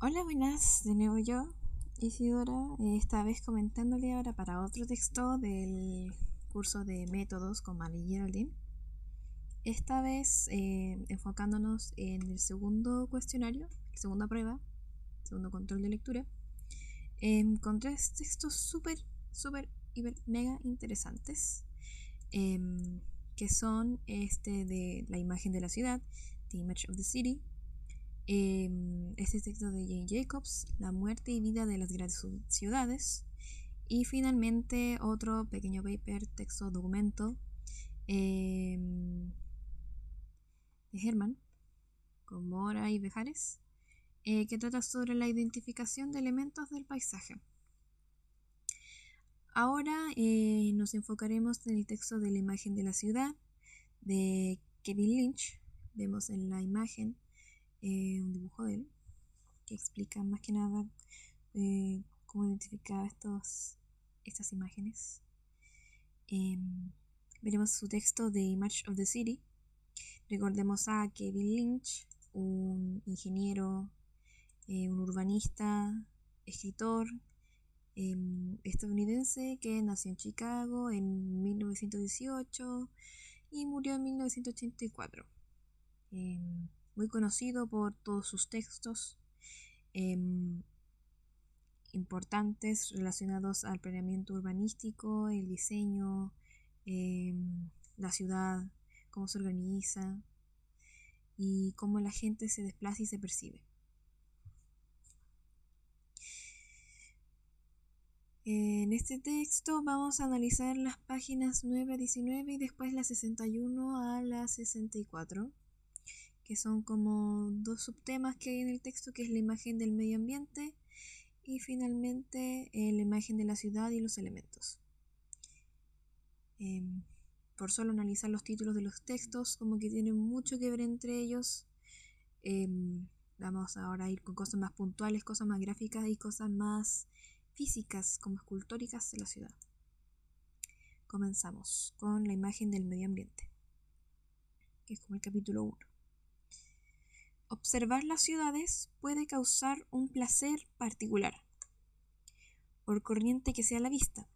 Hola, buenas, de nuevo yo, Isidora, esta vez comentándole ahora para otro texto del curso de métodos con Mali Geraldine. Esta vez enfocándonos en el segundo cuestionario, la segunda prueba, segundo control de lectura. Encontré textos súper, hiper, mega interesantes, que son este de la imagen de la ciudad, The Image of the City. Este texto de Jane Jacobs, La muerte y vida de las grandes ciudades. Y finalmente otro pequeño paper, texto, documento de Herman, con Mora y Bejares, que trata sobre la identificación de elementos del paisaje. Ahora nos enfocaremos en el texto de la imagen de la ciudad de Kevin Lynch. Vemos en la imagen un dibujo de él que explica más que nada cómo identificar estas imágenes. Veremos su texto de Image of the City. Recordemos a Kevin Lynch, un ingeniero, un urbanista, escritor estadounidense que nació en Chicago en 1918 y murió en 1984. Muy conocido por todos sus textos importantes relacionados al planeamiento urbanístico, el diseño, la ciudad, cómo se organiza y cómo la gente se desplaza y se percibe. En este texto vamos a analizar las páginas 9 a 19 y después las 61 a las 64, que son como dos subtemas que hay en el texto, que es la imagen del medio ambiente y finalmente la imagen de la ciudad y los elementos. Por solo analizar los títulos de los textos, como que tienen mucho que ver entre ellos. Vamos ahora a ir con cosas más puntuales, cosas más gráficas y cosas más físicas, como escultóricas de la ciudad. Comenzamos con la imagen del medio ambiente, que es como el capítulo 1. Observar las ciudades puede causar un placer particular, por corriente que sea la vista,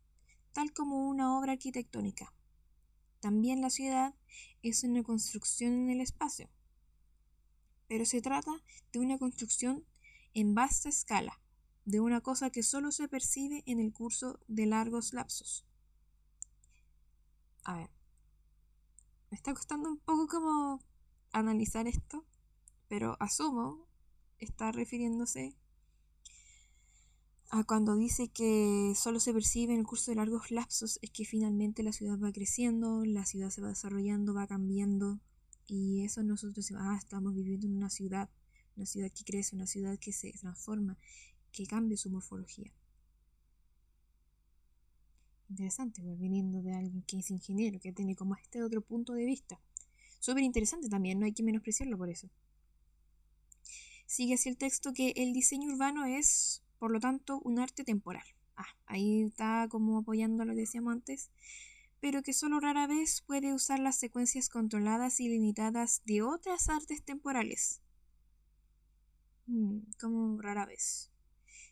tal como una obra arquitectónica. También la ciudad es una construcción en el espacio, pero se trata de una construcción en vasta escala, de una cosa que solo se percibe en el curso de largos lapsos. A ver, me está costando un poco como analizar esto, pero asumo está refiriéndose a cuando dice que solo se percibe en el curso de largos lapsos, es que finalmente la ciudad va creciendo, la ciudad se va desarrollando, va cambiando, y eso nosotros decimos, estamos viviendo en una ciudad que crece, una ciudad que se transforma, que cambia su morfología. Interesante, pues, viniendo de alguien que es ingeniero, que tiene como este otro punto de vista. Súper interesante también, no hay que menospreciarlo por eso. Sigue así el texto que el diseño urbano es, por lo tanto, un arte temporal. Ahí está como apoyando lo que decíamos antes, pero que solo rara vez puede usar las secuencias controladas y limitadas de otras artes temporales. Como rara vez.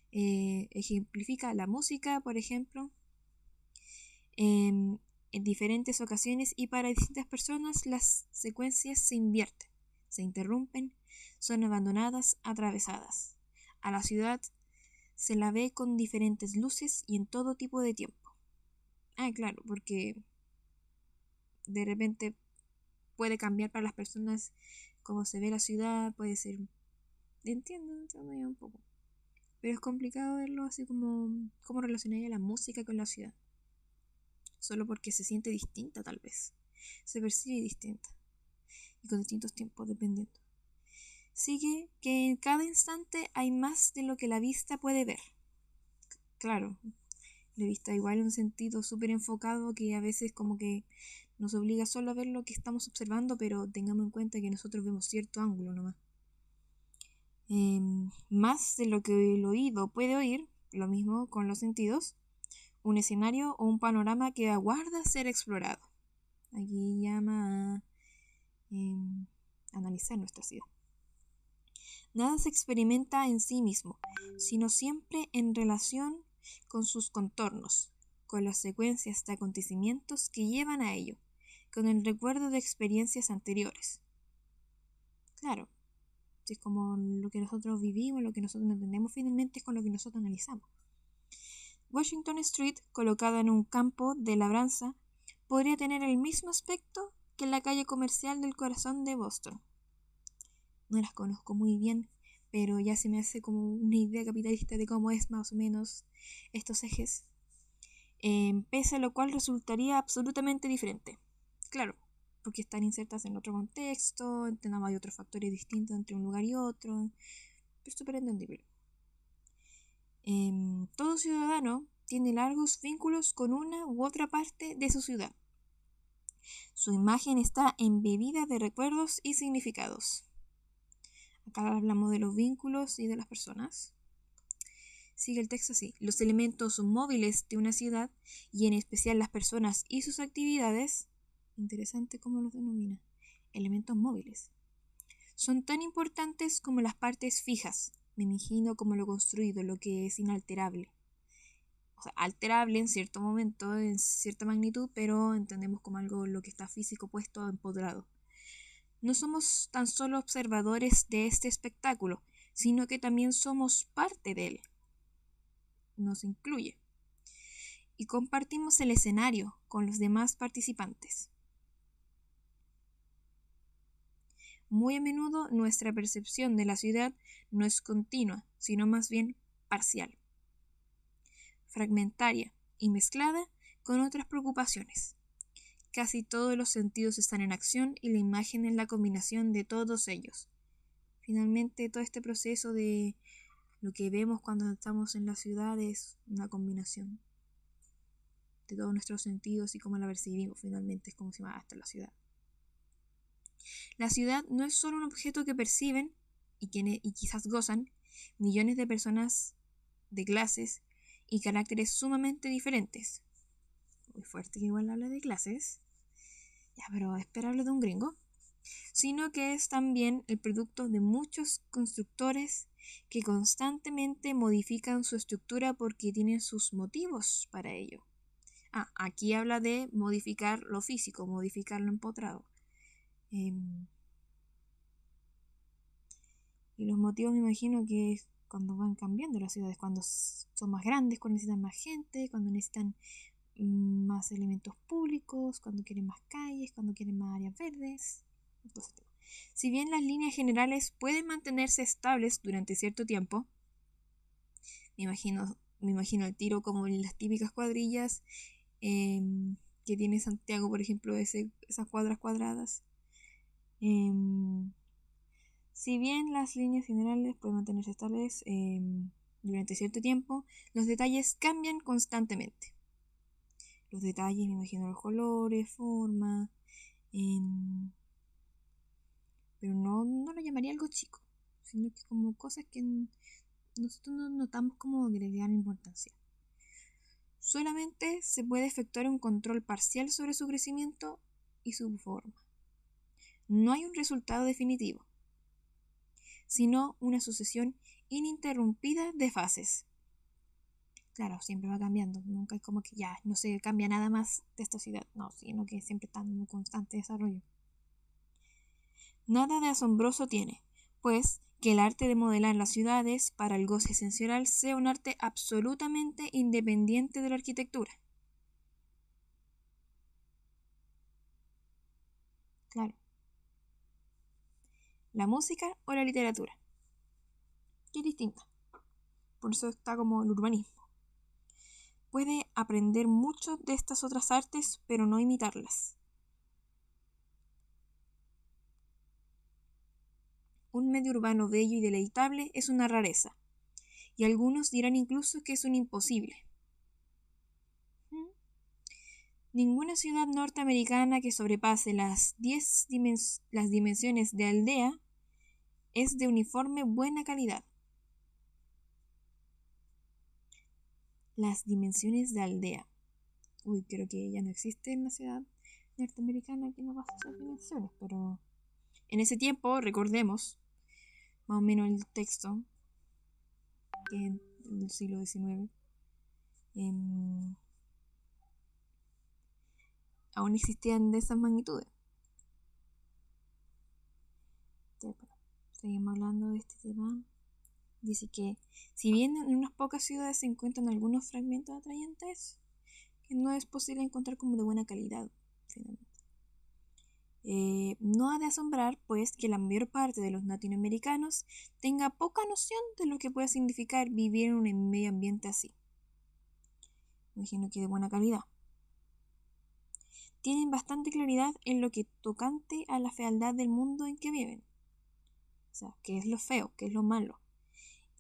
Ejemplifica la música, por ejemplo, en diferentes ocasiones y para distintas personas las secuencias se invierten, se interrumpen, son abandonadas, atravesadas. A la ciudad se la ve con diferentes luces y en todo tipo de tiempo. Claro, porque de repente puede cambiar para las personas cómo se ve la ciudad, puede ser... Entiendo ya un poco. Pero es complicado verlo así como cómo relacionaría la música con la ciudad. Solo porque se siente distinta tal vez. Se percibe distinta. Y con distintos tiempos dependiendo. Sigue que en cada instante hay más de lo que la vista puede ver. Claro, la vista igual en un sentido súper enfocado que a veces como que nos obliga solo a ver lo que estamos observando, pero tengamos en cuenta que nosotros vemos cierto ángulo nomás. Más de lo que el oído puede oír, lo mismo con los sentidos, un escenario o un panorama que aguarda ser explorado. Aquí llama a analizar nuestra ciudad. Nada se experimenta en sí mismo, sino siempre en relación con sus contornos, con las secuencias de acontecimientos que llevan a ello, con el recuerdo de experiencias anteriores. Claro, es como lo que nosotros vivimos, lo que nosotros entendemos finalmente es con lo que nosotros analizamos. Washington Street, colocada en un campo de labranza, podría tener el mismo aspecto que la calle comercial del corazón de Boston. No las conozco muy bien, pero ya se me hace como una idea capitalista de cómo es más o menos estos ejes, pese a lo cual resultaría absolutamente diferente. Claro, porque están insertas en otro contexto, entendamos hay otros factores distintos entre un lugar y otro, pero es súper entendible. Todo ciudadano tiene largos vínculos con una u otra parte de su ciudad. Su imagen está embebida de recuerdos y significados. Acá hablamos de los vínculos y de las personas. Sigue el texto así. Los elementos móviles de una ciudad, y en especial las personas y sus actividades, interesante cómo los denomina, elementos móviles, son tan importantes como las partes fijas. Me imagino como lo construido, lo que es inalterable. O sea, alterable en cierto momento, en cierta magnitud, pero entendemos como algo lo que está físico, puesto, empoderado. No somos tan solo observadores de este espectáculo, sino que también somos parte de él. Nos incluye. Y compartimos el escenario con los demás participantes. Muy a menudo nuestra percepción de la ciudad no es continua, sino más bien parcial, fragmentaria y mezclada con otras preocupaciones. Casi todos los sentidos están en acción y la imagen es la combinación de todos ellos. Finalmente, todo este proceso de lo que vemos cuando estamos en la ciudad es una combinación de todos nuestros sentidos y cómo la percibimos. Finalmente es como si va hasta la ciudad. La ciudad no es solo un objeto que perciben y quizás gozan millones de personas de clases y caracteres sumamente diferentes. Muy fuerte que igual habla de clases. Ya, pero esperable de un gringo. Sino que es también el producto de muchos constructores que constantemente modifican su estructura porque tienen sus motivos para ello. Aquí habla de modificar lo físico, modificar lo empotrado. Y los motivos me imagino que es cuando van cambiando las ciudades, cuando son más grandes, cuando necesitan más gente, cuando necesitan más elementos públicos, cuando quieren más calles, cuando quieren más áreas verdes. Entonces, si bien las líneas generales pueden mantenerse estables durante cierto tiempo, me imagino el tiro como en las típicas cuadrillas que tiene Santiago, por ejemplo, esas cuadras cuadradas. Si bien las líneas generales pueden mantenerse estables durante cierto tiempo, los detalles cambian constantemente. Los detalles, me imagino los colores, forma, pero no lo llamaría algo chico, sino que como cosas que nosotros no notamos como de gran importancia. Solamente se puede efectuar un control parcial sobre su crecimiento y su forma. No hay un resultado definitivo, sino una sucesión ininterrumpida de fases. Claro, siempre va cambiando, nunca es como que ya no se cambia nada más de esta ciudad, no, sino que siempre está en un constante desarrollo. Nada de asombroso tiene, pues, que el arte de modelar las ciudades para el goce sensorial sea un arte absolutamente independiente de la arquitectura. Claro. La música o la literatura. Que es distinta. Por eso está como el urbanismo. Puede aprender mucho de estas otras artes, pero no imitarlas. Un medio urbano bello y deleitable es una rareza, y algunos dirán incluso que es un imposible. Ninguna ciudad norteamericana que sobrepase las dimensiones de aldea es de uniforme buena calidad. Las dimensiones de aldea. Creo que ya no existe en la ciudad norteamericana que no pasa esas dimensiones, pero en ese tiempo, recordemos, más o menos el texto, que es del siglo XIX, aún existían de esas magnitudes. Bueno, seguimos hablando de este tema. Dice que si bien en unas pocas ciudades se encuentran algunos fragmentos atrayentes, que no es posible encontrar como de buena calidad, finalmente. No ha de asombrar, pues, que la mayor parte de los latinoamericanos tenga poca noción de lo que puede significar vivir en un medio ambiente así. Imagino que de buena calidad. Tienen bastante claridad en lo que tocante a la fealdad del mundo en que viven. O sea, qué es lo feo, qué es lo malo.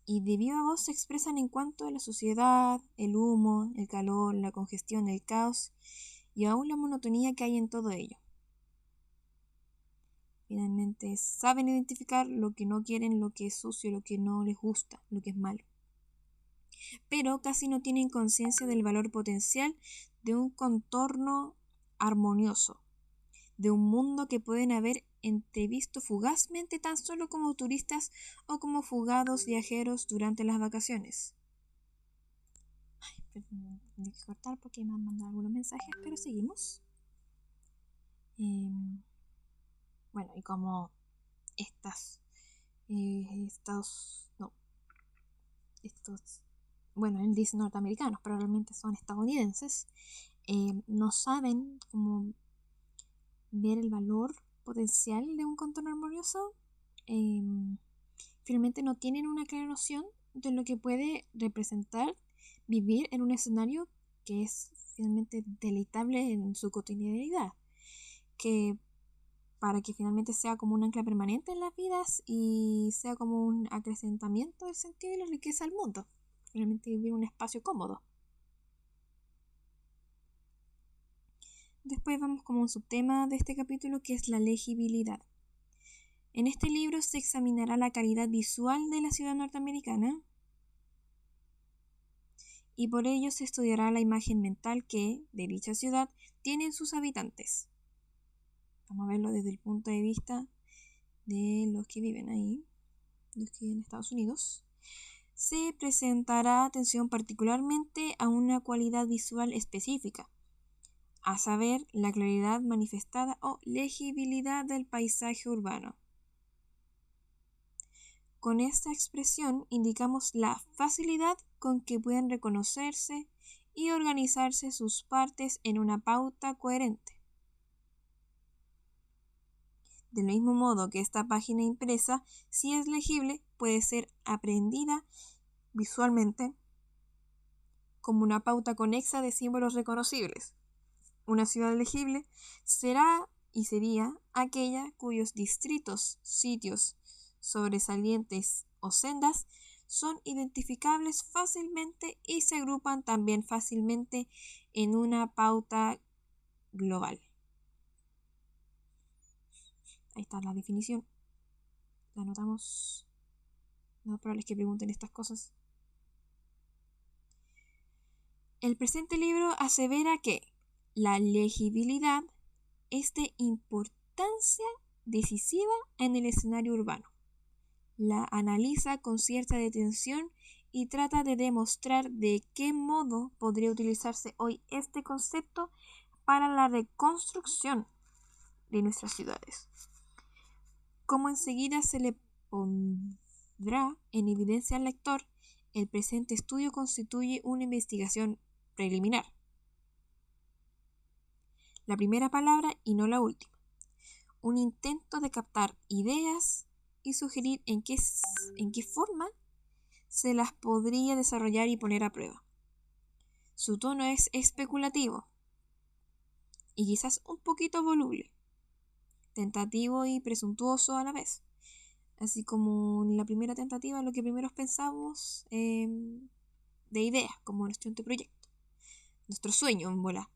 Y de viva voz se expresan en cuanto a la suciedad, el humo, el calor, la congestión, el caos y aún la monotonía que hay en todo ello. Finalmente saben identificar lo que no quieren, lo que es sucio, lo que no les gusta, lo que es malo. Pero casi no tienen conciencia del valor potencial de un contorno armonioso, de un mundo que pueden haber entrevisto fugazmente tan solo como turistas o como fugados viajeros durante las vacaciones. Tengo que cortar porque me han mandado algunos mensajes, pero seguimos. Bueno, y como estos, bueno, él dice norteamericanos, pero realmente son estadounidenses, no saben cómo ver el valor potencial de un contorno armonioso. Finalmente no tienen una clara noción de lo que puede representar vivir en un escenario que es finalmente deleitable en su cotidianidad, que para que finalmente sea como un ancla permanente en las vidas y sea como un acrecentamiento del sentido y la riqueza del mundo. Finalmente vivir en un espacio cómodo. Después vamos como un subtema de este capítulo, que es la legibilidad. En este libro se examinará la calidad visual de la ciudad norteamericana y por ello se estudiará la imagen mental que, de dicha ciudad, tienen sus habitantes. Vamos a verlo desde el punto de vista de los que viven ahí, los que viven en Estados Unidos. Se presentará atención particularmente a una cualidad visual específica, a saber, la claridad manifestada o legibilidad del paisaje urbano. Con esta expresión indicamos la facilidad con que pueden reconocerse y organizarse sus partes en una pauta coherente. Del mismo modo que esta página impresa, si es legible, puede ser aprendida visualmente como una pauta conexa de símbolos reconocibles. Una ciudad legible será y sería aquella cuyos distritos, sitios sobresalientes o sendas son identificables fácilmente y se agrupan también fácilmente en una pauta global. Ahí está la definición. La anotamos. No es probable que pregunten estas cosas. El presente libro asevera que la legibilidad es de importancia decisiva en el escenario urbano. La analiza con cierta detención y trata de demostrar de qué modo podría utilizarse hoy este concepto para la reconstrucción de nuestras ciudades. Como enseguida se le pondrá en evidencia al lector, el presente estudio constituye una investigación preliminar. La primera palabra y no la última. Un intento de captar ideas y sugerir en qué forma se las podría desarrollar y poner a prueba. Su tono es especulativo y quizás un poquito voluble, tentativo y presuntuoso a la vez. Así como en la primera tentativa, lo que primero pensamos de ideas, como nuestro anteproyecto, nuestro sueño en bola.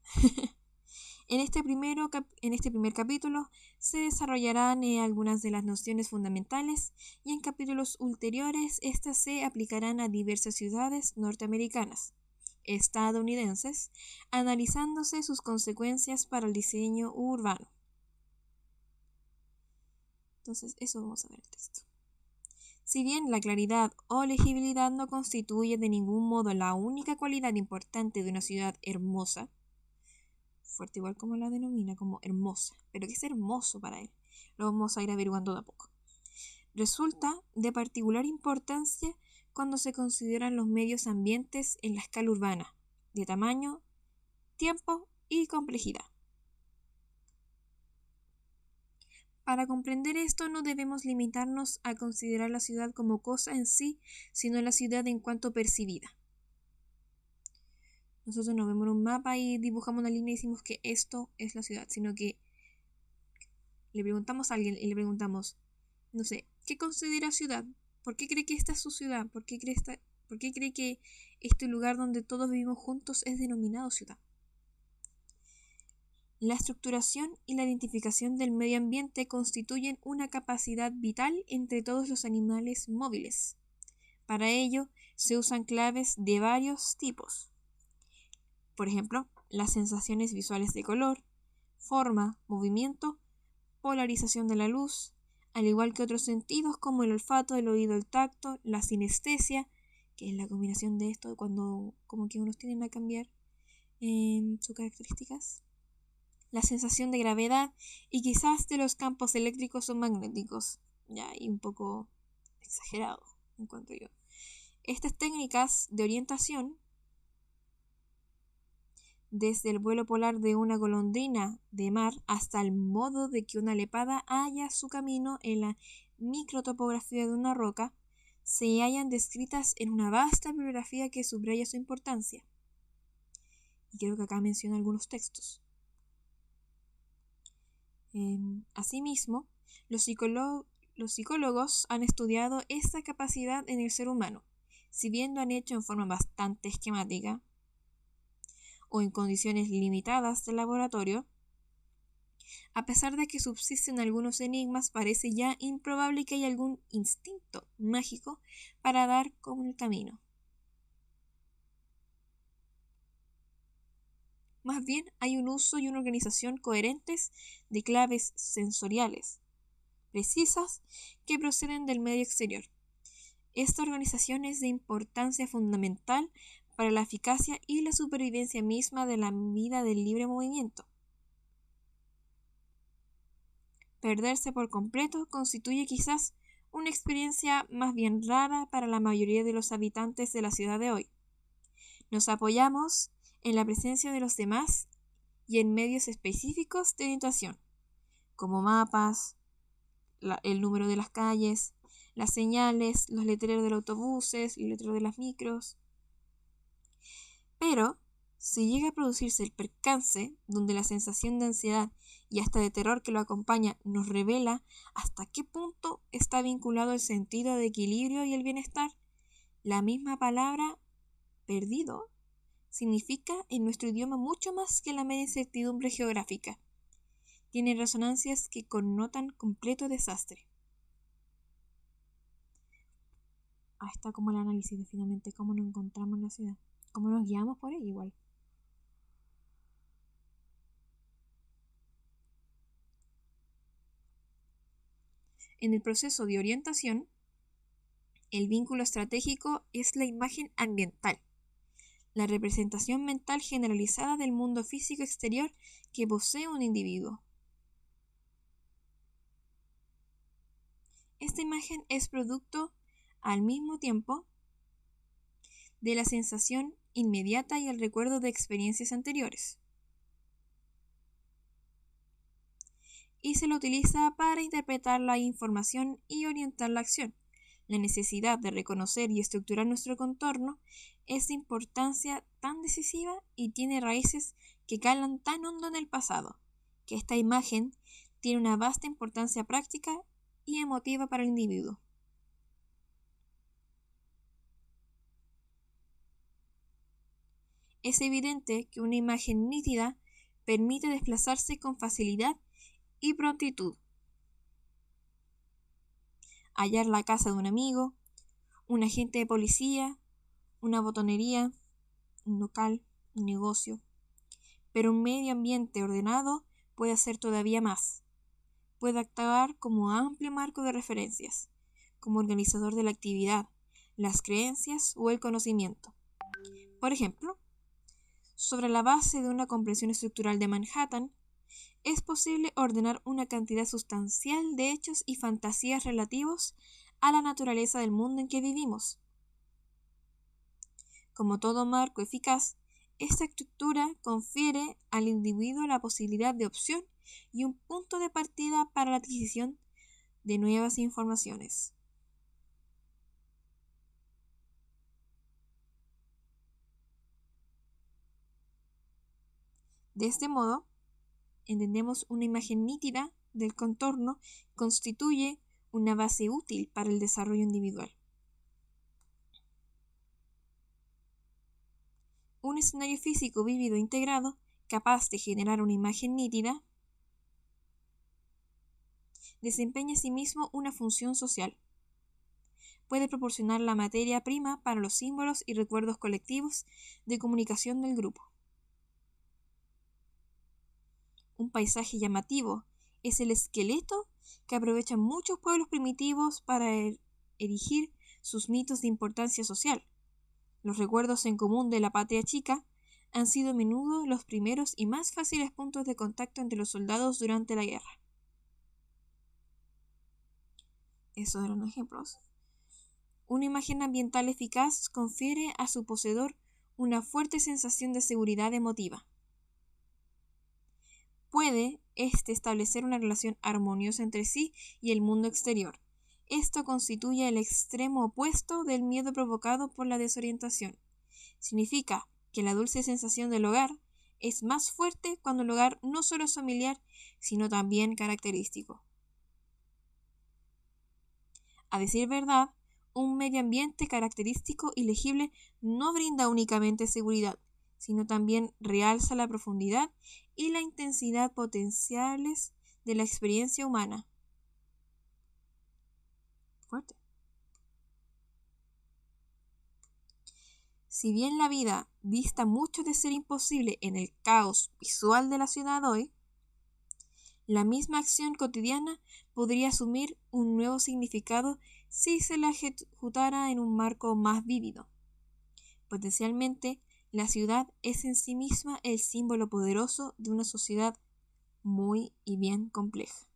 En este primer capítulo se desarrollarán algunas de las nociones fundamentales y en capítulos ulteriores estas se aplicarán a diversas ciudades norteamericanas, estadounidenses, analizándose sus consecuencias para el diseño urbano. Entonces, eso vamos a ver el texto. Si bien la claridad o legibilidad no constituye de ningún modo la única cualidad importante de una ciudad hermosa, fuerte igual como la denomina, como hermosa, pero ¿qué es hermoso para él? Lo vamos a ir averiguando de a poco. Resulta de particular importancia cuando se consideran los medios ambientes en la escala urbana, de tamaño, tiempo y complejidad. Para comprender esto no debemos limitarnos a considerar la ciudad como cosa en sí, sino la ciudad en cuanto percibida. Nosotros nos vemos en un mapa y dibujamos una línea y decimos que esto es la ciudad, sino que le preguntamos a alguien y le preguntamos, no sé, ¿qué considera ciudad? ¿Por qué cree que esta es su ciudad? ¿Por qué cree que este lugar donde todos vivimos juntos es denominado ciudad? La estructuración y la identificación del medio ambiente constituyen una capacidad vital entre todos los animales móviles. Para ello, se usan claves de varios tipos. Por ejemplo, las sensaciones visuales de color, forma, movimiento, polarización de la luz, al igual que otros sentidos como el olfato, el oído, el tacto, la sinestesia, que es la combinación de esto cuando como que unos tienden a cambiar sus características, la sensación de gravedad y quizás de los campos eléctricos o magnéticos. Ya, y un poco exagerado, encuentro yo. Estas técnicas de orientación, desde el vuelo polar de una golondrina de mar hasta el modo de que una lepada halla su camino en la microtopografía de una roca, se hallan descritas en una vasta bibliografía que subraya su importancia. Y creo que acá menciona algunos textos. Asimismo, los psicólogos han estudiado esta capacidad en el ser humano, si bien lo han hecho en forma bastante esquemática o en condiciones limitadas de laboratorio. A pesar de que subsisten algunos enigmas, parece ya improbable que haya algún instinto mágico para dar con el camino. Más bien hay un uso y una organización coherentes de claves sensoriales, precisas, que proceden del medio exterior. Esta organización es de importancia fundamental para la eficacia y la supervivencia misma de la vida del libre movimiento. Perderse por completo constituye quizás una experiencia más bien rara para la mayoría de los habitantes de la ciudad de hoy. Nos apoyamos en la presencia de los demás y en medios específicos de orientación, como mapas, el número de las calles, las señales, los letreros de los autobuses, los letreros de las micros. Pero, si llega a producirse el percance donde la sensación de ansiedad y hasta de terror que lo acompaña nos revela hasta qué punto está vinculado el sentido de equilibrio y el bienestar, la misma palabra perdido significa en nuestro idioma mucho más que la mera incertidumbre geográfica. Tiene resonancias que connotan completo desastre. Ahí está como el análisis de finalmente cómo nos encontramos en la ciudad, cómo nos guiamos por ella igual. En el proceso de orientación, el vínculo estratégico es la imagen ambiental, la representación mental generalizada del mundo físico exterior que posee un individuo. Esta imagen es producto, al mismo tiempo, de la sensación inmediata y el recuerdo de experiencias anteriores. Y se lo utiliza para interpretar la información y orientar la acción. La necesidad de reconocer y estructurar nuestro contorno es de importancia tan decisiva y tiene raíces que calan tan hondo en el pasado, que esta imagen tiene una vasta importancia práctica y emotiva para el individuo. Es evidente que una imagen nítida permite desplazarse con facilidad y prontitud, hallar la casa de un amigo, un agente de policía, una botonería, un local, un negocio. Pero un medio ambiente ordenado puede hacer todavía más. Puede actuar como amplio marco de referencias, como organizador de la actividad, las creencias o el conocimiento. Por ejemplo, sobre la base de una comprensión estructural de Manhattan, es posible ordenar una cantidad sustancial de hechos y fantasías relativos a la naturaleza del mundo en que vivimos. Como todo marco eficaz, esta estructura confiere al individuo la posibilidad de opción y un punto de partida para la adquisición de nuevas informaciones. De este modo, entendemos una imagen nítida del contorno constituye una base útil para el desarrollo individual. Un escenario físico vívido e integrado, capaz de generar una imagen nítida, desempeña asimismo una función social. Puede proporcionar la materia prima para los símbolos y recuerdos colectivos de comunicación del grupo. Un paisaje llamativo es el esqueleto que aprovechan muchos pueblos primitivos para erigir sus mitos de importancia social. Los recuerdos en común de la patria chica han sido a menudo los primeros y más fáciles puntos de contacto entre los soldados durante la guerra. Esos eran ejemplos. Una imagen ambiental eficaz confiere a su poseedor una fuerte sensación de seguridad emotiva. Puede establecer una relación armoniosa entre sí y el mundo exterior. Esto constituye el extremo opuesto del miedo provocado por la desorientación. Significa que la dulce sensación del hogar es más fuerte cuando el hogar no solo es familiar, sino también característico. A decir verdad, un medio ambiente característico y legible no brinda únicamente seguridad, sino también realza la profundidad y la intensidad potenciales de la experiencia humana. Fuerte. Si bien la vida dista mucho de ser imposible en el caos visual de la ciudad hoy, la misma acción cotidiana podría asumir un nuevo significado si se la ejecutara en un marco más vívido. Potencialmente, la ciudad es en sí misma el símbolo poderoso de una sociedad muy y bien compleja.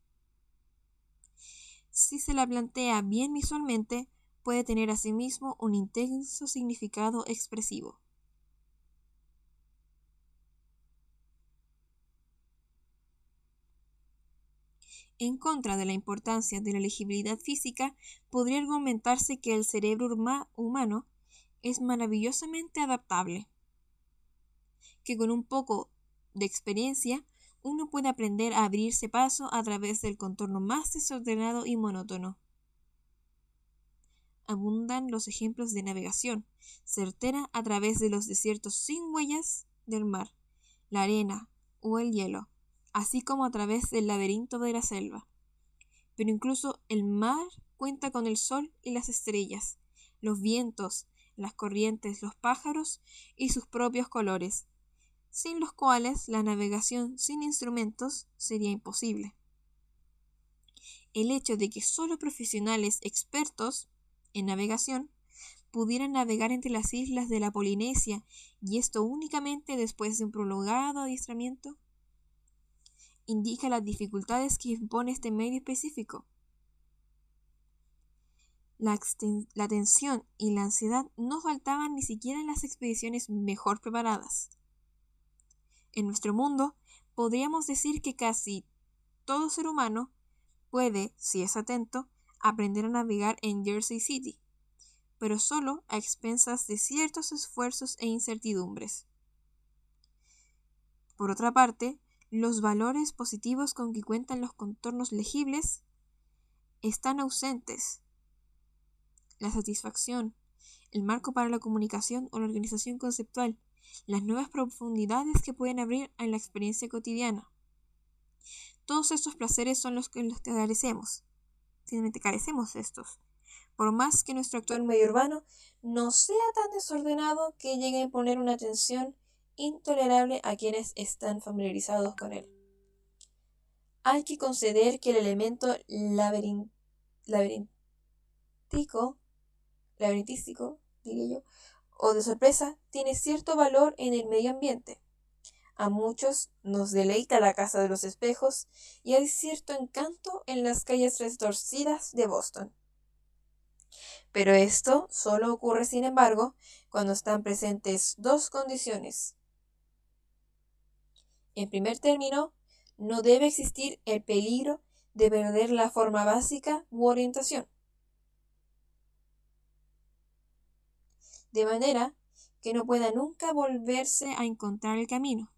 Si se la plantea bien visualmente, puede tener asimismo un intenso significado expresivo. En contra de la importancia de la legibilidad física, podría argumentarse que el cerebro humano es maravillosamente adaptable, que con un poco de experiencia uno puede aprender a abrirse paso a través del contorno más desordenado y monótono. Abundan los ejemplos de navegación certera a través de los desiertos sin huellas del mar, la arena o el hielo, así como a través del laberinto de la selva. Pero incluso el mar cuenta con el sol y las estrellas, los vientos, las corrientes, los pájaros y sus propios colores, sin los cuales la navegación sin instrumentos sería imposible. El hecho de que solo profesionales expertos en navegación pudieran navegar entre las islas de la Polinesia, y esto únicamente después de un prolongado adiestramiento, indica las dificultades que impone este medio específico. La tensión y la ansiedad no faltaban ni siquiera en las expediciones mejor preparadas. En nuestro mundo, podríamos decir que casi todo ser humano puede, si es atento, aprender a navegar en Jersey City, pero solo a expensas de ciertos esfuerzos e incertidumbres. Por otra parte, los valores positivos con que cuentan los contornos legibles están ausentes. La satisfacción, el marco para la comunicación o la organización conceptual, las nuevas profundidades que pueden abrir en la experiencia cotidiana. Todos estos placeres son los que carecemos. Simplemente carecemos de estos. Por más que nuestro actual medio urbano no sea tan desordenado que llegue a imponer una tensión intolerable a quienes están familiarizados con él. Hay que conceder que el elemento laberíntico laberíntico, diría yo, o de sorpresa, tiene cierto valor en el medio ambiente. A muchos nos deleita la Casa de los Espejos y hay cierto encanto en las calles retorcidas de Boston. Pero esto solo ocurre, sin embargo, cuando están presentes dos condiciones. En primer término, no debe existir el peligro de perder la forma básica u orientación. De manera que no pueda nunca volverse a encontrar el camino.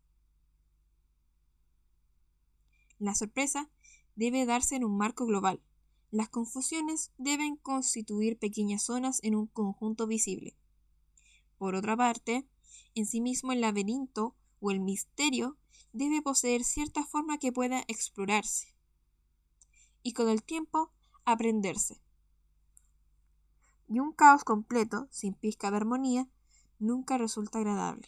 La sorpresa debe darse en un marco global. Las confusiones deben constituir pequeñas zonas en un conjunto visible. Por otra parte, en sí mismo el laberinto o el misterio debe poseer cierta forma que pueda explorarse y con el tiempo aprenderse. Y un caos completo, sin pizca de armonía, nunca resulta agradable.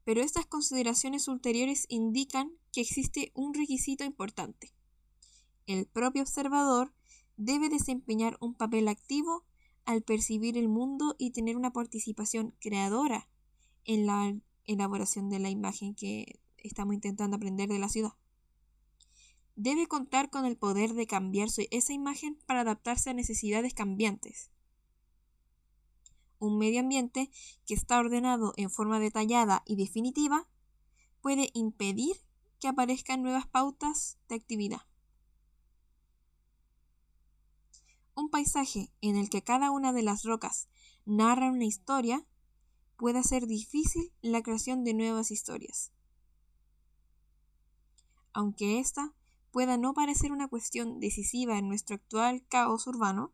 Pero estas consideraciones ulteriores indican que existe un requisito importante. El propio observador debe desempeñar un papel activo al percibir el mundo y tener una participación creadora en la elaboración de la imagen que estamos intentando aprender de la ciudad. Debe contar con el poder de cambiar esa imagen para adaptarse a necesidades cambiantes. Un medio ambiente que está ordenado en forma detallada y definitiva puede impedir que aparezcan nuevas pautas de actividad. Un paisaje en el que cada una de las rocas narra una historia puede hacer difícil la creación de nuevas historias. Aunque esta pueda no parecer una cuestión decisiva en nuestro actual caos urbano,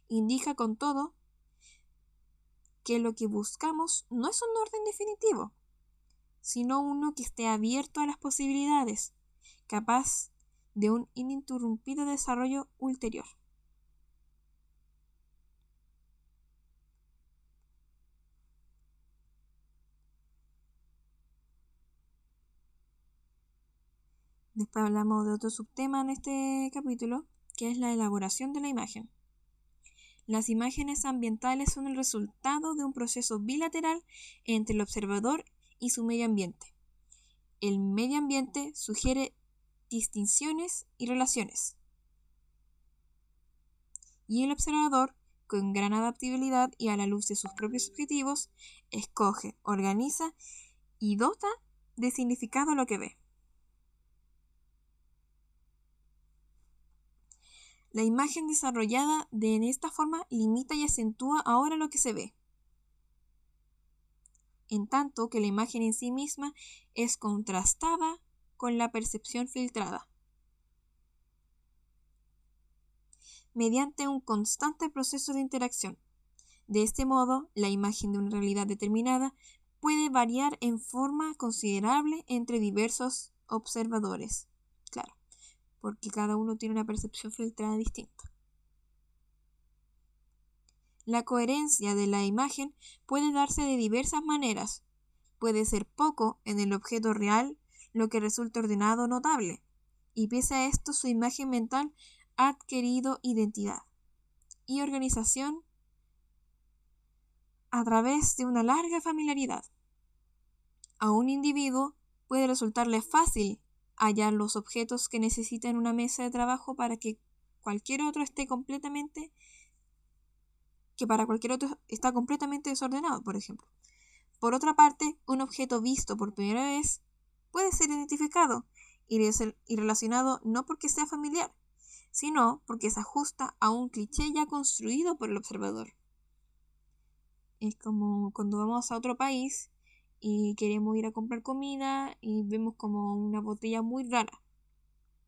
indica con todo que lo que buscamos no es un orden definitivo, sino uno que esté abierto a las posibilidades, capaz de un ininterrumpido desarrollo ulterior. Después hablamos de otro subtema en este capítulo, que es la elaboración de la imagen. Las imágenes ambientales son el resultado de un proceso bilateral entre el observador y su medio ambiente. El medio ambiente sugiere distinciones y relaciones. Y el observador, con gran adaptabilidad y a la luz de sus propios objetivos, escoge, organiza y dota de significado lo que ve. La imagen desarrollada en esta forma limita y acentúa ahora lo que se ve, en tanto que la imagen en sí misma es contrastada con la percepción filtrada, mediante un constante proceso de interacción. De este modo, la imagen de una realidad determinada puede variar en forma considerable entre diversos observadores. Claro, porque cada uno tiene una percepción filtrada distinta. La coherencia de la imagen puede darse de diversas maneras. Puede ser poco en el objeto real, lo que resulta ordenado o notable, y pese a esto su imagen mental ha adquirido identidad y organización a través de una larga familiaridad. A un individuo puede resultarle fácil hallar los objetos que necesita en una mesa de trabajo para que para cualquier otro está completamente desordenado, por ejemplo. Por otra parte, un objeto visto por primera vez puede ser identificado y relacionado no porque sea familiar, sino porque se ajusta a un cliché ya construido por el observador. Es como cuando vamos a otro país y queremos ir a comprar comida y vemos como una botella muy rara,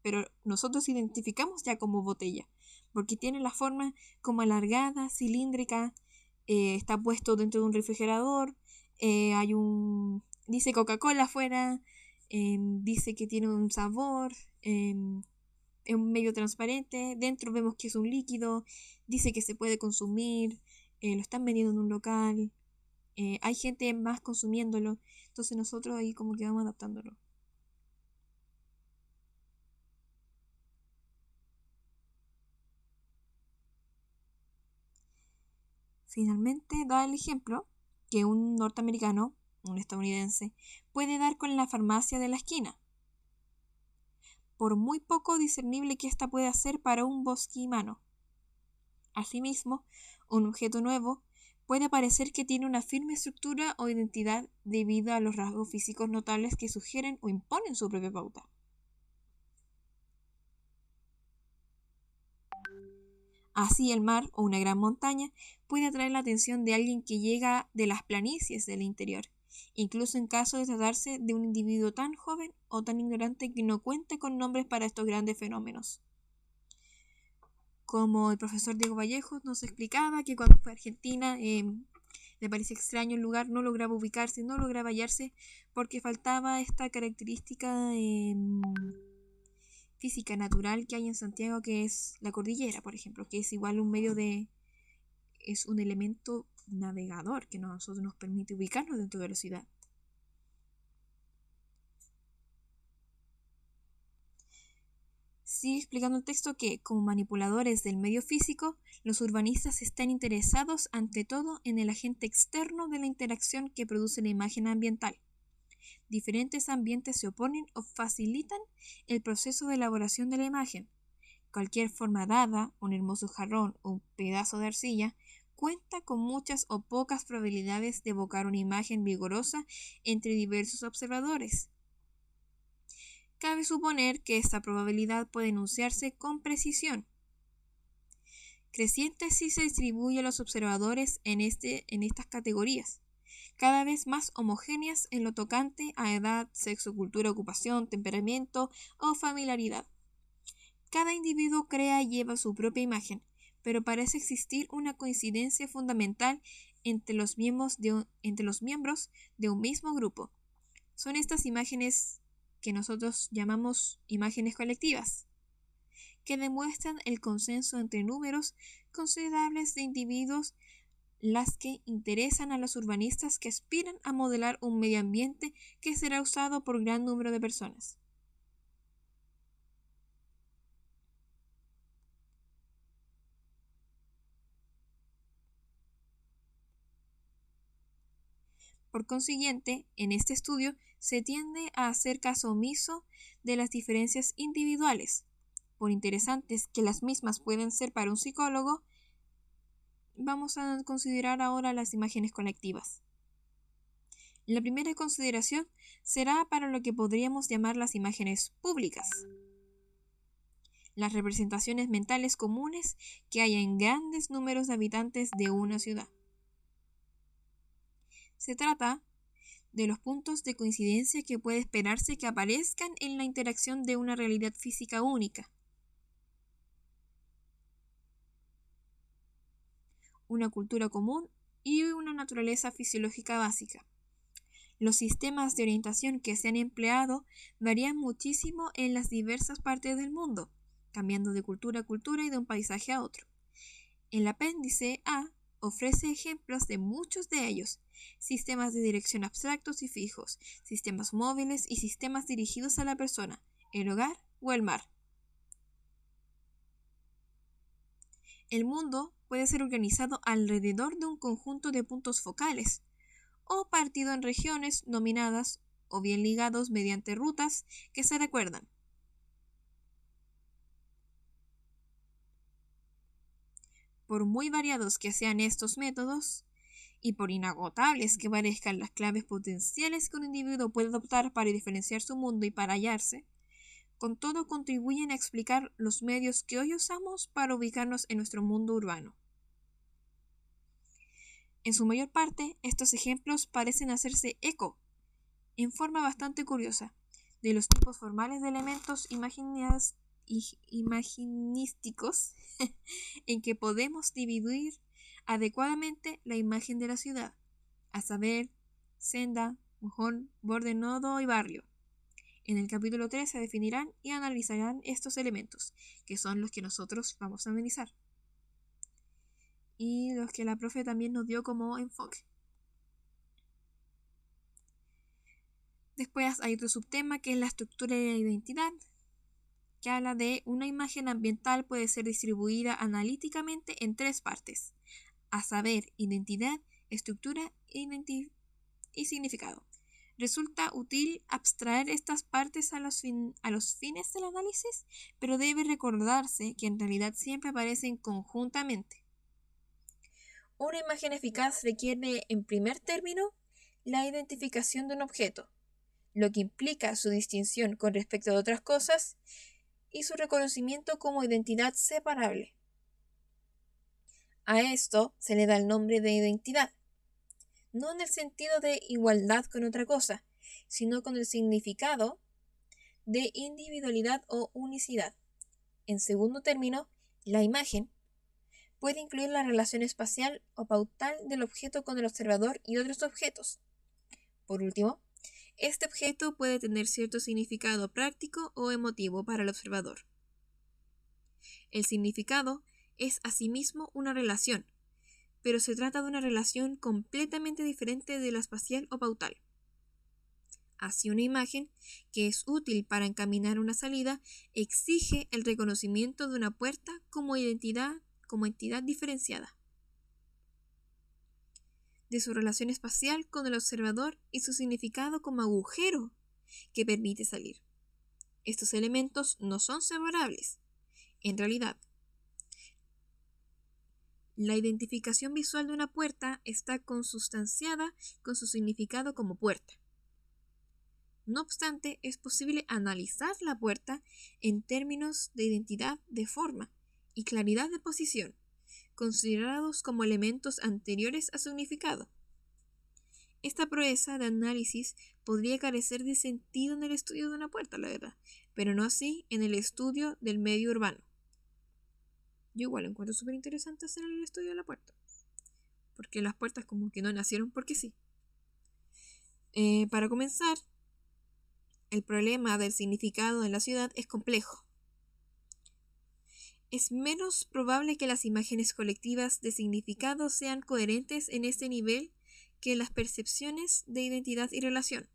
pero nosotros identificamos ya como botella, porque tiene la forma como alargada, cilíndrica, está puesto dentro de un refrigerador, dice Coca-Cola afuera, dice que tiene un sabor, es un medio transparente, dentro vemos que es un líquido, dice que se puede consumir, lo están vendiendo en un local, hay gente más consumiéndolo, entonces nosotros ahí como que vamos adaptándolo. Finalmente da el ejemplo que un norteamericano, un estadounidense, puede dar con la farmacia de la esquina, por muy poco discernible que ésta pueda ser para un bosquimano. Asimismo, un objeto nuevo puede parecer que tiene una firme estructura o identidad debido a los rasgos físicos notables que sugieren o imponen su propia pauta. Así, el mar o una gran montaña puede atraer la atención de alguien que llega de las planicies del interior, incluso en caso de tratarse de un individuo tan joven o tan ignorante que no cuente con nombres para estos grandes fenómenos. Como el profesor Diego Vallejo nos explicaba que cuando fue a Argentina le parecía extraño el lugar, no lograba ubicarse, no lograba hallarse porque faltaba esta característica física natural que hay en Santiago, que es la cordillera, por ejemplo, que es igual es un elemento navegador que a nosotros nos permite ubicarnos dentro de la ciudad. Sigue explicando el texto que, como manipuladores del medio físico, los urbanistas están interesados ante todo en el agente externo de la interacción que produce la imagen ambiental. Diferentes ambientes se oponen o facilitan el proceso de elaboración de la imagen. Cualquier forma dada, un hermoso jarrón o un pedazo de arcilla, cuenta con muchas o pocas probabilidades de evocar una imagen vigorosa entre diversos observadores. Cabe suponer que esta probabilidad puede enunciarse con precisión, creciente si se distribuye a los observadores en estas categorías, cada vez más homogéneas en lo tocante a edad, sexo, cultura, ocupación, temperamento o familiaridad. Cada individuo crea y lleva su propia imagen, pero parece existir una coincidencia fundamental entre los miembros de un mismo grupo. Son estas imágenes que nosotros llamamos imágenes colectivas, que demuestran el consenso entre números considerables de individuos, las que interesan a los urbanistas que aspiran a modelar un medio ambiente que será usado por gran número de personas. Por consiguiente, en este estudio se tiende a hacer caso omiso de las diferencias individuales. Por interesantes que las mismas pueden ser para un psicólogo, vamos a considerar ahora las imágenes colectivas. La primera consideración será para lo que podríamos llamar las imágenes públicas, las representaciones mentales comunes que hay en grandes números de habitantes de una ciudad. Se trata de los puntos de coincidencia que puede esperarse que aparezcan en la interacción de una realidad física única, una cultura común y una naturaleza fisiológica básica. Los sistemas de orientación que se han empleado varían muchísimo en las diversas partes del mundo, cambiando de cultura a cultura y de un paisaje a otro. El apéndice A ofrece ejemplos de muchos de ellos: sistemas de dirección abstractos y fijos, sistemas móviles y sistemas dirigidos a la persona, el hogar o el mar. El mundo puede ser organizado alrededor de un conjunto de puntos focales, o partido en regiones nominadas o bien ligados mediante rutas que se recuerdan. Por muy variados que sean estos métodos, y por inagotables que parezcan las claves potenciales que un individuo puede adoptar para diferenciar su mundo y para hallarse, con todo contribuyen a explicar los medios que hoy usamos para ubicarnos en nuestro mundo urbano. En su mayor parte, estos ejemplos parecen hacerse eco, en forma bastante curiosa, de los tipos formales de elementos imaginísticos en que podemos dividir adecuadamente la imagen de la ciudad, a saber, senda, mojón, borde, nodo y barrio. En el capítulo 3 se definirán y analizarán estos elementos, que son los que nosotros vamos a analizar, y los que la profe también nos dio como enfoque. Después hay otro subtema que es la estructura de la identidad, que habla de una imagen ambiental puede ser distribuida analíticamente en tres partes: a saber, identidad, estructura y significado. Resulta útil abstraer estas partes a los fines del análisis, pero debe recordarse que en realidad siempre aparecen conjuntamente. Una imagen eficaz requiere, en primer término, la identificación de un objeto, lo que implica su distinción con respecto a otras cosas y su reconocimiento como identidad separable. A esto se le da el nombre de identidad, no en el sentido de igualdad con otra cosa, sino con el significado de individualidad o unicidad. En segundo término, la imagen puede incluir la relación espacial o pautal del objeto con el observador y otros objetos. Por último, este objeto puede tener cierto significado práctico o emotivo para el observador. El significado es asimismo una relación, pero se trata de una relación completamente diferente de la espacial o pautal. Así, una imagen que es útil para encaminar una salida exige el reconocimiento de una puerta como entidad diferenciada de su relación espacial con el observador y su significado como agujero que permite salir. Estos elementos no son separables. En realidad, la identificación visual de una puerta está consustanciada con su significado como puerta. No obstante, es posible analizar la puerta en términos de identidad de forma y claridad de posición, considerados como elementos anteriores a su significado. Esta proeza de análisis podría carecer de sentido en el estudio de una puerta, la verdad, pero no así en el estudio del medio urbano. Yo igual encuentro súper interesante hacer el estudio de la puerta, porque las puertas como que no nacieron porque sí. Para comenzar, el problema del significado en la ciudad es complejo. Es menos probable que las imágenes colectivas de significado sean coherentes en este nivel que las percepciones de identidad y relación.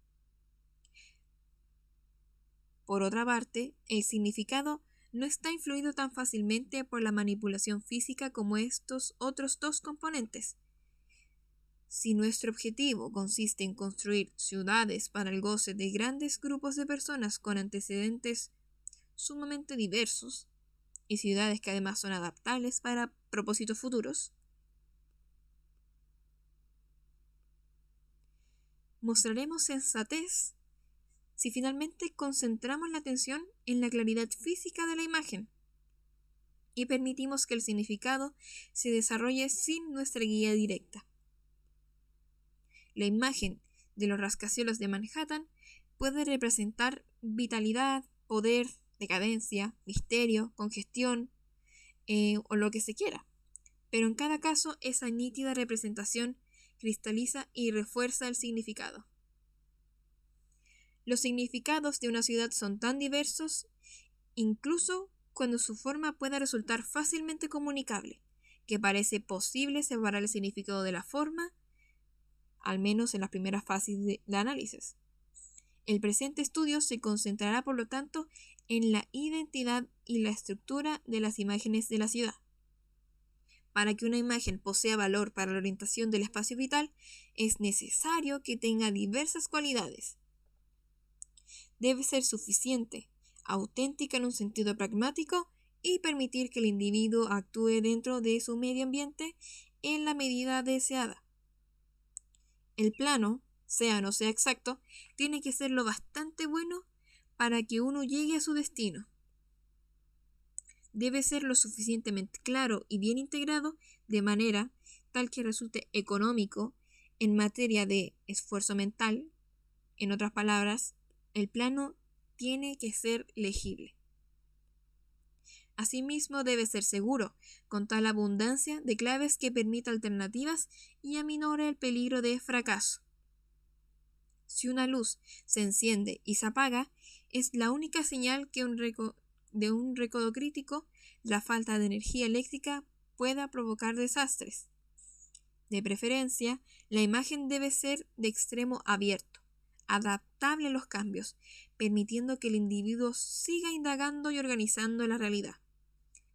Por otra parte, el significado no está influido tan fácilmente por la manipulación física como estos otros dos componentes. Si nuestro objetivo consiste en construir ciudades para el goce de grandes grupos de personas con antecedentes sumamente diversos, y ciudades que además son adaptables para propósitos futuros, mostraremos sensatez si finalmente concentramos la atención en la claridad física de la imagen y permitimos que el significado se desarrolle sin nuestra guía directa. La imagen de los rascacielos de Manhattan puede representar vitalidad, poder, decadencia, misterio, congestión o lo que se quiera, pero en cada caso esa nítida representación cristaliza y refuerza el significado. Los significados de una ciudad son tan diversos, incluso cuando su forma pueda resultar fácilmente comunicable, que parece posible separar el significado de la forma, al menos en las primeras fases de análisis. El presente estudio se concentrará, por lo tanto, en la identidad y la estructura de las imágenes de la ciudad. Para que una imagen posea valor para la orientación del espacio vital, es necesario que tenga diversas cualidades. Debe ser suficiente, auténtica en un sentido pragmático y permitir que el individuo actúe dentro de su medio ambiente en la medida deseada. El plano, sea o no sea exacto, tiene que ser lo bastante bueno para que uno llegue a su destino. Debe ser lo suficientemente claro y bien integrado de manera tal que resulte económico en materia de esfuerzo mental. En otras palabras, el plano tiene que ser legible. Asimismo, debe ser seguro, con tal abundancia de claves que permita alternativas y aminore el peligro de fracaso. Si una luz se enciende y se apaga, es la única señal que de un recodo crítico, la falta de energía eléctrica pueda provocar desastres. De preferencia, la imagen debe ser de extremo abierto, adaptable a los cambios, permitiendo que el individuo siga indagando y organizando la realidad.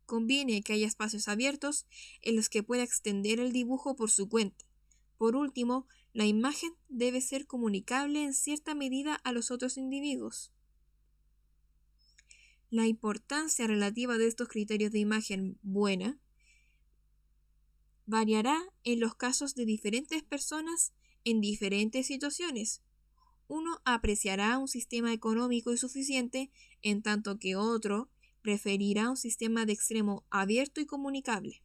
Conviene que haya espacios abiertos en los que pueda extender el dibujo por su cuenta. Por último, la imagen debe ser comunicable en cierta medida a los otros individuos. La importancia relativa de estos criterios de imagen buena variará en los casos de diferentes personas en diferentes situaciones. Uno apreciará un sistema económico y suficiente, en tanto que otro preferirá un sistema de extremo abierto y comunicable.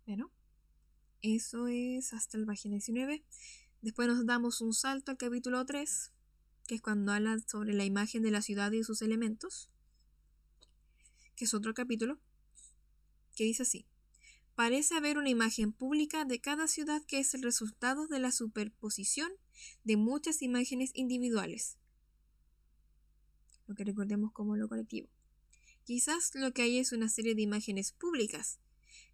Bueno, eso es hasta la página 19. Después nos damos un salto al capítulo 3, que es cuando habla sobre la imagen de la ciudad y sus elementos, que es otro capítulo, que dice así. Parece haber una imagen pública de cada ciudad que es el resultado de la superposición de muchas imágenes individuales, lo que recordemos como lo colectivo. Quizás lo que hay es una serie de imágenes públicas,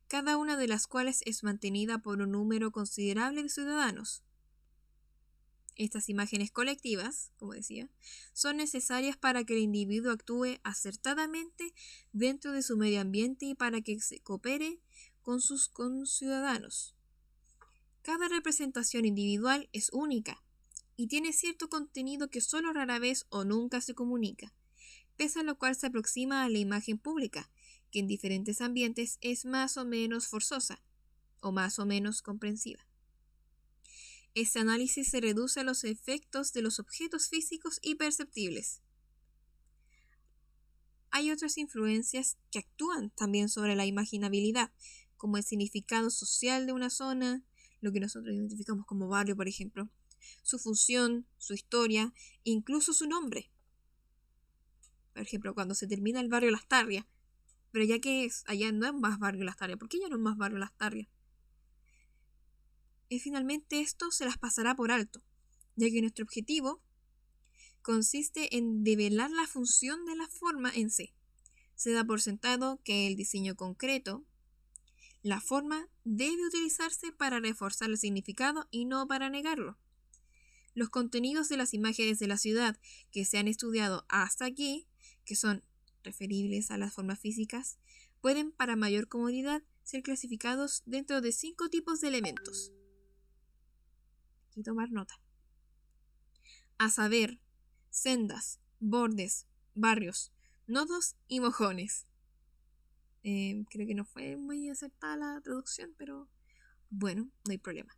cada una de las cuales es mantenida por un número considerable de ciudadanos. Estas imágenes colectivas, como decía, son necesarias para que el individuo actúe acertadamente dentro de su medio ambiente y para que se coopere con sus conciudadanos. Cada representación individual es única y tiene cierto contenido que solo rara vez o nunca se comunica, pese a lo cual se aproxima a la imagen pública, que en diferentes ambientes es más o menos forzosa o más o menos comprensiva. Este análisis se reduce a los efectos de los objetos físicos y perceptibles. Hay otras influencias que actúan también sobre la imaginabilidad, como el significado social de una zona, lo que nosotros identificamos como barrio, por ejemplo, su función, su historia, incluso su nombre. Por ejemplo, cuando se termina el barrio Lastarria, pero ya que allá no es más barrio Lastarria, ¿por qué ya no es más barrio Lastarria? Y finalmente esto se las pasará por alto, ya que nuestro objetivo consiste en develar la función de la forma en sí. Se da por sentado que el diseño concreto, la forma, debe utilizarse para reforzar el significado y no para negarlo. Los contenidos de las imágenes de la ciudad que se han estudiado hasta aquí, que son referibles a las formas físicas, pueden para mayor comodidad ser clasificados dentro de 5 tipos de elementos. Aquí tomar nota. A saber, sendas, bordes, barrios, nodos y mojones. Creo que no fue muy acertada la traducción, pero bueno, no hay problema.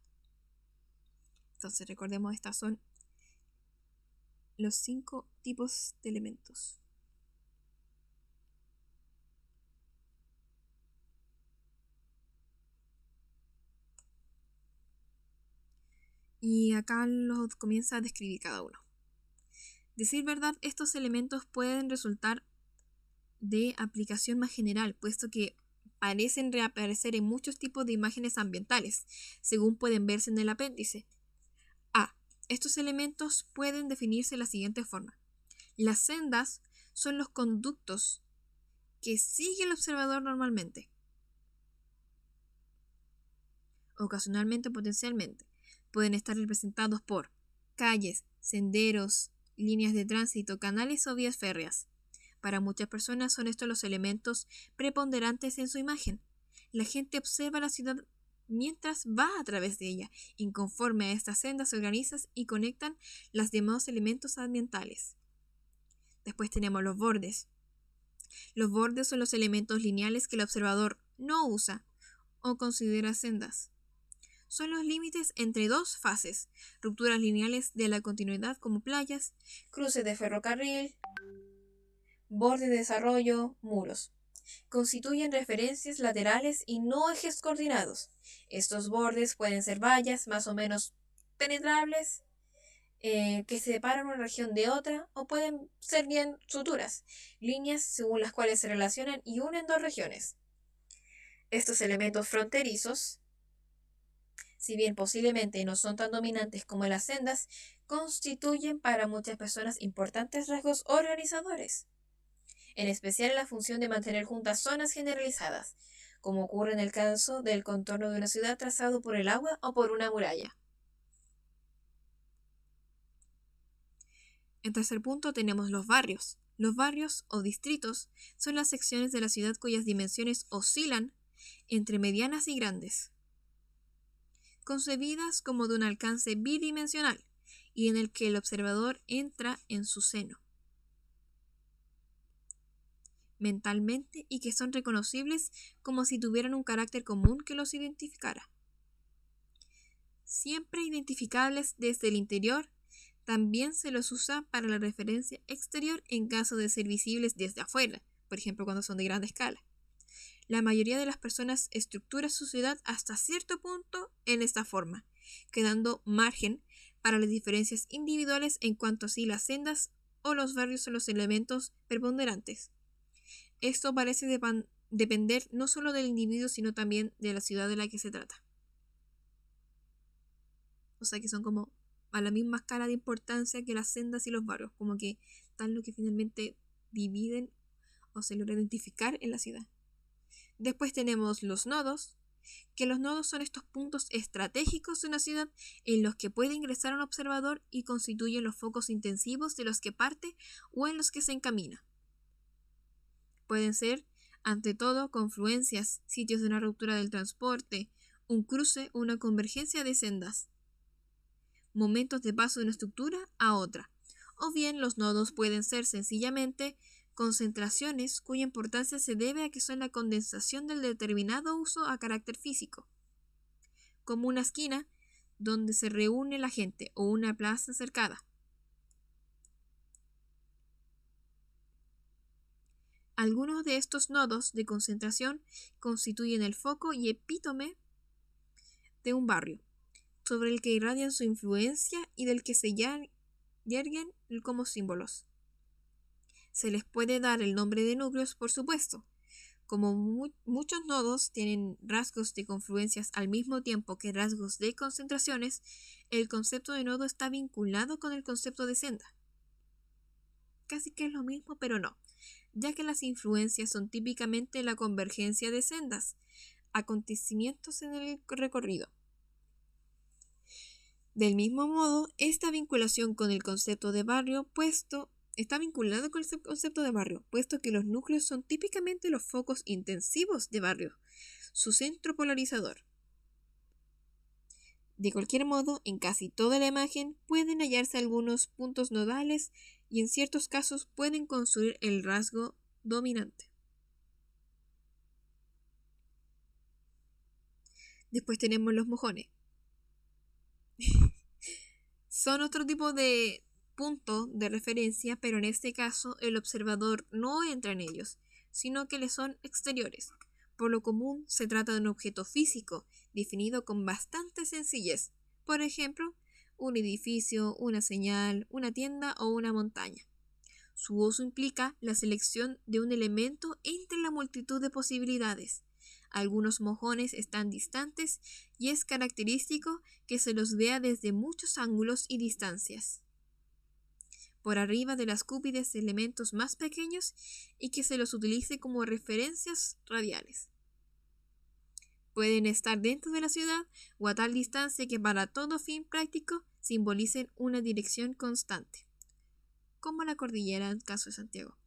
Entonces recordemos, estas son los 5 tipos de elementos. Y acá los comienza a describir cada uno. Decir verdad, estos elementos pueden resultar de aplicación más general, puesto que parecen reaparecer en muchos tipos de imágenes ambientales, según pueden verse en el apéndice. A. Estos elementos pueden definirse de la siguiente forma. Las sendas son los conductos que sigue el observador normalmente, ocasionalmente o potencialmente. Pueden estar representados por calles, senderos, líneas de tránsito, canales o vías férreas. Para muchas personas son estos los elementos preponderantes en su imagen. La gente observa la ciudad mientras va a través de ella, y conforme a estas sendas se organizan y conectan los demás elementos ambientales. Después tenemos los bordes. Los bordes son los elementos lineales que el observador no usa o considera sendas. Son los límites entre dos fases, rupturas lineales de la continuidad como playas, cruces de ferrocarril, bordes de desarrollo, muros. Constituyen referencias laterales y no ejes coordinados. Estos bordes pueden ser vallas más o menos penetrables que separan una región de otra, o pueden ser bien suturas, líneas según las cuales se relacionan y unen dos regiones. Estos elementos fronterizos, si bien posiblemente no son tan dominantes como las sendas, constituyen para muchas personas importantes rasgos organizadores, en especial en la función de mantener juntas zonas generalizadas, como ocurre en el caso del contorno de una ciudad trazado por el agua o por una muralla. En tercer punto tenemos los barrios. Los barrios o distritos son las secciones de la ciudad cuyas dimensiones oscilan entre medianas y grandes, concebidas como de un alcance bidimensional y en el que el observador entra en su seno mentalmente y que son reconocibles como si tuvieran un carácter común que los identificara. Siempre identificables desde el interior, también se los usa para la referencia exterior en caso de ser visibles desde afuera, por ejemplo cuando son de gran escala. La mayoría de las personas estructura su ciudad hasta cierto punto en esta forma, quedando margen para las diferencias individuales en cuanto a si las sendas o los barrios son los elementos preponderantes. Esto parece depender no solo del individuo, sino también de la ciudad de la que se trata. O sea que son como a la misma escala de importancia que las sendas y los barrios, como que están lo que finalmente dividen o se logra identificar en la ciudad. Después tenemos los nodos, que los nodos son estos puntos estratégicos de una ciudad en los que puede ingresar un observador y constituyen los focos intensivos de los que parte o en los que se encamina. Pueden ser, ante todo, confluencias, sitios de una ruptura del transporte, un cruce o una convergencia de sendas, momentos de paso de una estructura a otra, o bien los nodos pueden ser sencillamente concentraciones cuya importancia se debe a que son la condensación del determinado uso a carácter físico, como una esquina donde se reúne la gente o una plaza cercada. Algunos de estos nodos de concentración constituyen el foco y epítome de un barrio, sobre el que irradian su influencia y del que se yerguen como símbolos. Se les puede dar el nombre de núcleos, por supuesto. Como muchos nodos tienen rasgos de confluencias al mismo tiempo que rasgos de concentraciones, el concepto de nodo está vinculado con el concepto de senda. Casi que es lo mismo, pero no, ya que las influencias son típicamente la convergencia de sendas, acontecimientos en el recorrido. Del mismo modo, esta vinculación con el concepto de barrio está vinculado con el concepto de barrio, puesto que los núcleos son típicamente los focos intensivos de barrio, su centro polarizador. De cualquier modo, en casi toda la imagen pueden hallarse algunos puntos nodales y en ciertos casos pueden construir el rasgo dominante. Después tenemos los mojones. Son otro tipo de punto de referencia, pero en este caso el observador no entra en ellos, sino que les son exteriores. Por lo común se trata de un objeto físico, definido con bastante sencillez. Por ejemplo, un edificio, una señal, una tienda o una montaña. Su uso implica la selección de un elemento entre la multitud de posibilidades. Algunos mojones están distantes y es característico que se los vea desde muchos ángulos y distancias, por arriba de las cúpides de elementos más pequeños y que se los utilice como referencias radiales. Pueden estar dentro de la ciudad o a tal distancia que para todo fin práctico simbolicen una dirección constante, como la cordillera en el caso de Santiago.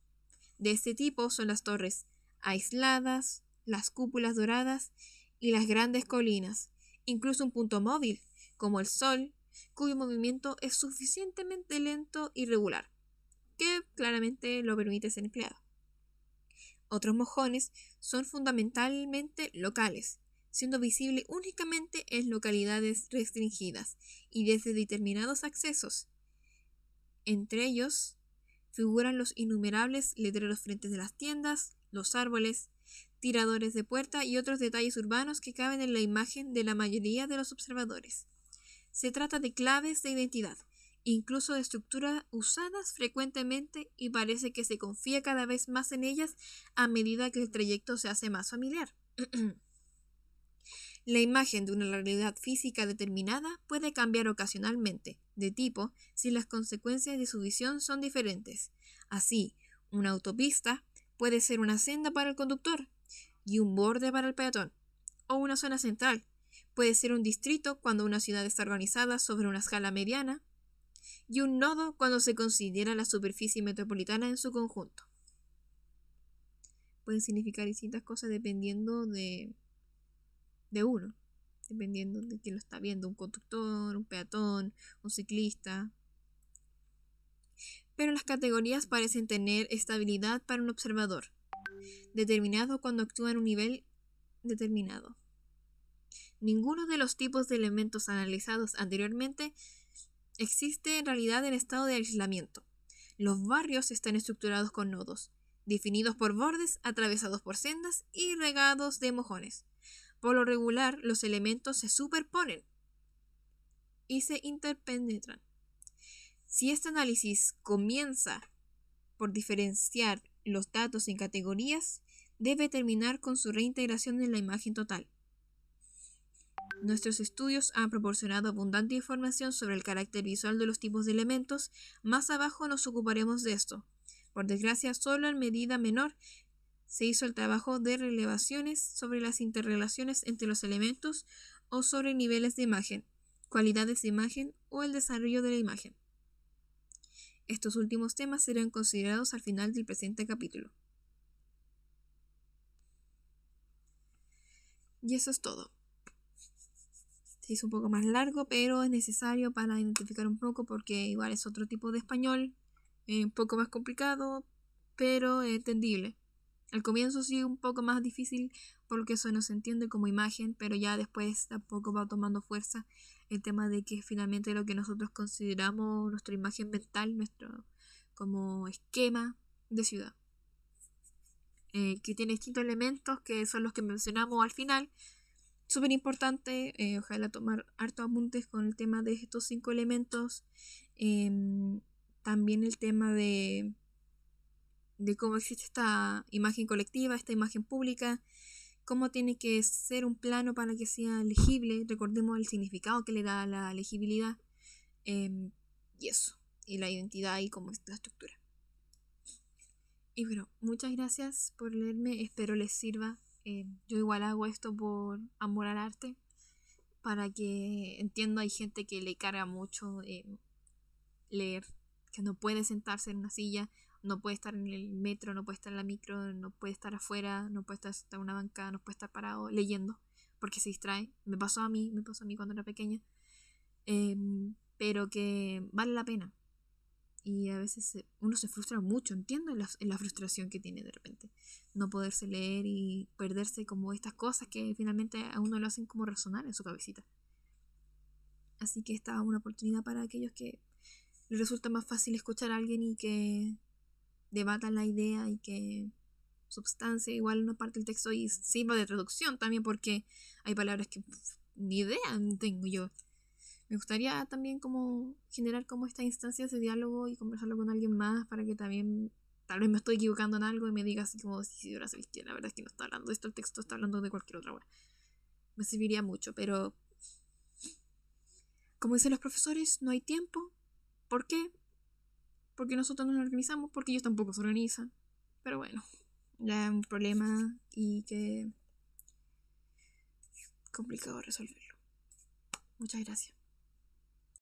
De este tipo son las torres aisladas, las cúpulas doradas y las grandes colinas, incluso un punto móvil, como el Sol, cuyo movimiento es suficientemente lento y regular, que claramente lo permite ser empleado. Otros mojones son fundamentalmente locales, siendo visible únicamente en localidades restringidas y desde determinados accesos. Entre ellos figuran los innumerables letreros frentes de las tiendas, los árboles, tiradores de puerta y otros detalles urbanos que caben en la imagen de la mayoría de los observadores. Se trata de claves de identidad, incluso de estructuras usadas frecuentemente, y parece que se confía cada vez más en ellas a medida que el trayecto se hace más familiar. La imagen de una realidad física determinada puede cambiar ocasionalmente de tipo si las consecuencias de su visión son diferentes. Así, una autopista puede ser una senda para el conductor y un borde para el peatón, o una zona central puede ser un distrito cuando una ciudad está organizada sobre una escala mediana y un nodo cuando se considera la superficie metropolitana en su conjunto. Pueden significar distintas cosas dependiendo de uno, dependiendo de quién lo está viendo, un conductor, un peatón, un ciclista. Pero las categorías parecen tener estabilidad para un observador, determinado cuando actúa en un nivel determinado. Ninguno de los tipos de elementos analizados anteriormente existe en realidad en estado de aislamiento. Los barrios están estructurados con nodos, definidos por bordes atravesados por sendas y regados de mojones. Por lo regular, los elementos se superponen y se interpenetran. Si este análisis comienza por diferenciar los datos en categorías, debe terminar con su reintegración en la imagen total. Nuestros estudios han proporcionado abundante información sobre el carácter visual de los tipos de elementos. Más abajo nos ocuparemos de esto. Por desgracia, solo en medida menor se hizo el trabajo de relevaciones sobre las interrelaciones entre los elementos o sobre niveles de imagen, cualidades de imagen o el desarrollo de la imagen. Estos últimos temas serán considerados al final del presente capítulo. Y eso es todo. Se hizo un poco más largo, pero es necesario para identificar un poco porque igual es otro tipo de español, un poco más complicado, pero entendible. Al comienzo sí un poco más difícil porque eso no se entiende como imagen, pero ya después tampoco va tomando fuerza el tema de que finalmente lo que nosotros consideramos nuestra imagen mental, nuestro como esquema de ciudad, que tiene distintos elementos que son los que mencionamos al final. Súper importante, ojalá tomar hartos apuntes con el tema de estos 5 elementos. También el tema de cómo existe esta imagen colectiva, esta imagen pública, cómo tiene que ser un plano para que sea legible. Recordemos el significado que le da la legibilidad, y eso, y la identidad y cómo es la estructura. Y bueno, muchas gracias por leerme, espero les sirva. Yo igual hago esto por amor al arte, para que entiendo, hay gente que le carga mucho leer, que no puede sentarse en una silla, no puede estar en el metro, no puede estar en la micro, no puede estar afuera, no puede estar sentado en una banca, no puede estar parado leyendo, porque se distrae. Me pasó a mí cuando era pequeña, pero que vale la pena. Y a veces uno se frustra mucho, entiendo la frustración que tiene de repente no poderse leer y perderse como estas cosas que finalmente a uno lo hacen como resonar en su cabecita. Así que esta es una oportunidad para aquellos que les resulta más fácil escuchar a alguien y que debatan la idea y que substancia igual una parte del texto y sirva de traducción también, porque hay palabras que ni idea tengo yo. Me gustaría también como generar como estas instancias de diálogo y conversarlo con alguien más para que también, tal vez me estoy equivocando en algo y me diga así como, si ahora sabéis que la verdad es que no está hablando de esto, el texto está hablando de cualquier otra cosa. Me serviría mucho, pero como dicen los profesores, no hay tiempo. ¿Por qué? Porque nosotros no nos organizamos, porque ellos tampoco se organizan. Pero bueno, ya es un problema y que complicado resolverlo. Muchas gracias.